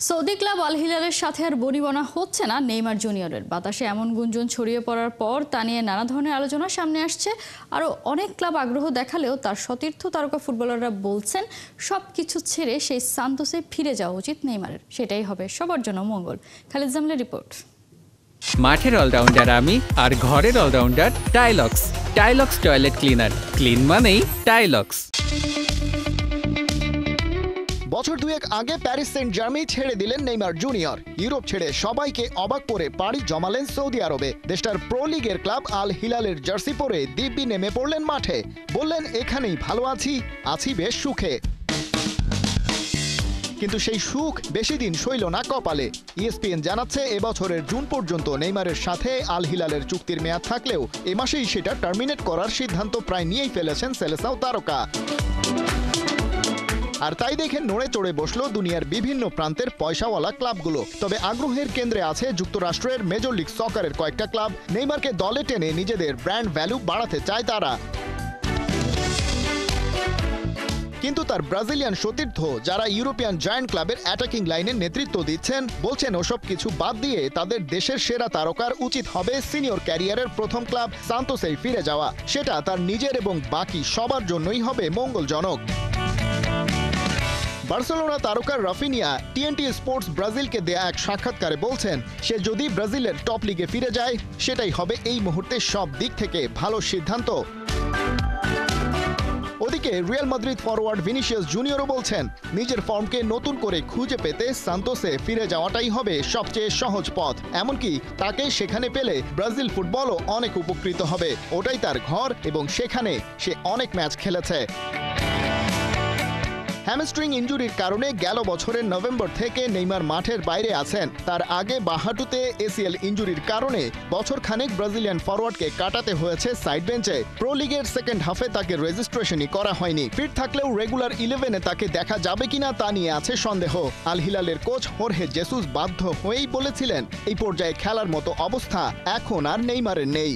Saudi club Al হিলালের সাথে আর বনিবনা হচ্ছে না নেইমার জুনিয়রের। বাতাসে এমন গুঞ্জন ছড়িয়ে পড়ার পর তা নিয়ে নানা ধরনের আলোচনা সামনে আসছে। আরও অনেক ক্লাব আগ্রহ দেখালেও তার সতীর্থ তারকা ফুটবলাররা বলছেন সবকিছু ছেড়ে সেই সান্তোসে ফিরে যাওয়া উচিত নেইমারের। সেটাই হবে সবার জন্য মঙ্গল। খালিদ জামলের রিপোর্ট। মাঠের অলরাউন্ডার আমি, আর ঘরের all rounder Tylox. Tylox toilet cleaner, clean মানেই টাইলক্স। বছর দুয়েক আগে প্যারিস সেন্ট জার্মেই ছেড়ে দিলেন নেইমার জুনিয়র। ইউরোপ ছেড়ে সবাইকে অবাক করে পাড়ি জমালেন সৌদি আরবে। দেশটার প্রো লিগের ক্লাব আল হিলালের জার্সি পরে দিব্যি নেমে পড়লেন মাঠে। বললেন, এখানেই ভালো আছি বেশ সুখে। কিন্তু সেই সুখ বেশি দিন সইল না কপালে। ইএসপিএন জানাচ্ছে, এবছরের জুন পর্যন্ত নেইমারের সাথে আল হিলালের চুক্তির মেয়াদ থাকলেও এ মাসেই সেটা টার্মিনেট করার সিদ্ধান্ত প্রায় নিয়েই ফেলেছেন সেলেসাও তারকা। আর তাই দেখে নড়ে চড়ে বসলো দুনিয়ার বিভিন্ন প্রান্তের পয়সাওয়ালা ক্লাবগুলো। তবে আগ্রহের কেন্দ্রে আছে যুক্তরাষ্ট্রের মেজর লিগ সকারের কয়েকটা ক্লাব। নেইমারকে দলে টেনে নিজেদের ব্র্যান্ড ভ্যালু বাড়াতে চায় তারা। কিন্তু তার ব্রাজিলিয়ান সতীর্থ, যারা ইউরোপিয়ান জায়ান্ট ক্লাবের অ্যাটাকিং লাইনের নেতৃত্ব দিচ্ছেন, বলছেন ওসব কিছু বাদ দিয়ে তাদের দেশের সেরা তারকার উচিত হবে সিনিয়র ক্যারিয়ারের প্রথম ক্লাব সান্তোসেই ফিরে যাওয়া। সেটা তার নিজের এবং বাকি সবার জন্যই হবে মঙ্গলজনক। বার্সেলোনা তারকা রাফিনিয়া টিএনটি স্পোর্টস ব্রাজিলকে দেয়া এক সাক্ষাৎকারে বলছেন, সে যদি ব্রাজিলের টপ লিগে ফিরে যায় সেটাই হবে এই মুহূর্তে সব দিক থেকে ভালো সিদ্ধান্ত। ওদিকে রিয়াল মাদ্রিদ ফরওয়ার্ড ভিনিসিয়াস জুনিয়রও বলছেন, নিজের ফর্মকে নতুন করে খুঁজে পেতে সান্তোসে ফিরে যাওয়াটাই হবে সবচেয়ে সহজ পথ। এমনকি তাকে সেখানে পেলে ব্রাজিল ফুটবলও অনেক উপকৃত হবে। ওটাই তার ঘর এবং সেখানে সে অনেক ম্যাচ খেলেছে। হ্যামস্ট্রিং ইনজুরির কারণে গেল বছরের নভেম্বর থেকে নেইমার মাঠের বাইরে আছেন। তার আগে বাহাটুতে এসিএল ইনজুরির কারণে বছরখানেক ব্রাজিলিয়ান ফরওয়ার্ডকে কাটাতে হয়েছে সাইড বেঞ্চে। প্রো লিগের সেকেন্ড হাফে তাকে রেজিস্ট্রেশনই করা হয়নি। ফিট থাকলেও রেগুলার 11-এ তাকে দেখা যাবে কিনা তা নিয়ে আছে সন্দেহ। আল হিলালের কোচ হোর্হে জেসুস বাধ্য হয়েই বলেছিলেন, এই পর্যায়ে খেলার মতো অবস্থা এখন আর নেইমারের নেই।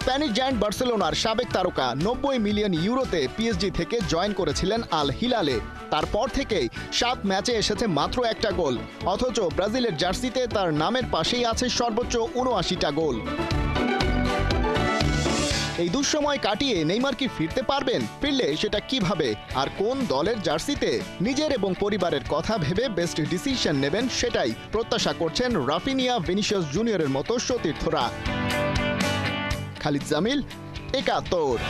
স্প্যানিশ জায়ান্ট বার্সেলোনার সাবেক তারকা 90 মিলিয়ন ইউরোতে পিএসজি থেকে জয়েন করেছিলেন আল হিলালে। তারপর থেকেই 7 ম্যাচে এসেছে মাত্র একটা গোল, অথচ ব্রাজিলের জার্সিতে তার নামের পাশেই আছে সর্বোচ্চ 79টা গোল। এই দুঃসময় কাটিয়ে নেইমার কি ফিরতে পারবেন? ফিরলে সেটা কিভাবে আর কোন দলের জার্সিতে? নিজের এবং পরিবারের কথা ভেবে বেস্ট ডিসিশন নেবেন, সেটাই প্রত্যাশা করছেন রাফিনিয়া, ভিনিসিয়াস জুনিয়রের মতো সতীর্থরা। খালিদ জামিল, ৭১।